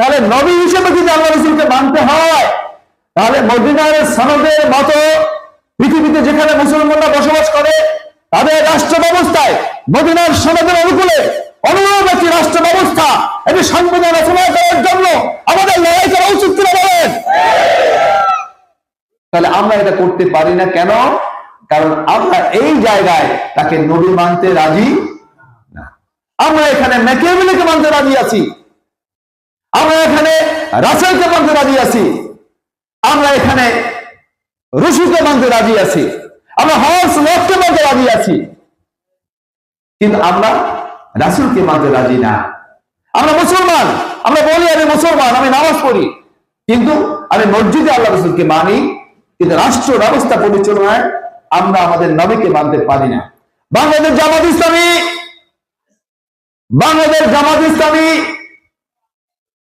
তাহলে নবী হিসেবে যদি আল্লাহ রাসূলকে মানতে হয়, তাহলে মদিনার সনদের মতো পৃথিবীতে যেখানে মুসলমানরা বসবাস করে তাদের রাষ্ট্র ব্যবস্থায় মদিনার সনদের অনুকূলে অনুরূপ একটি রাষ্ট্র ব্যবস্থা, একটি সংবিধান রচনা করার জন্য আমাদের লড়াই করা উচিত কিনা বলেন? তাহলে আমরা এটা করতে পারি না কেন? কারণ আমরা এই জায়গায় তাকে নবী মানতে রাজি না। আমরা এখানে ম্যাকিয়াভেলিকে মানতে রাজি আছি, আমরা এখানে রাসেলকে মানতে রাজি আছি, আমরা এখানে রুশোকে মানতে রাজি আছি, আমরা হর্স লককে মানতে রাজি আছি, কিন্তু আমরা রাসূলকে মানতে রাজি না। আমরা মুসলমান, আমরা বলি আমি মুসলমান, আমি নামাজ পড়ি, কিন্তু আমি মসজিদে আল্লাহ রাসূলকে মানি, কিন্তু রাষ্ট্র ব্যবস্থা পরিচালনায় আমরা আমাদের নবীকে মানতে পারি না। বাংলাদেশ জামাত ইসলামী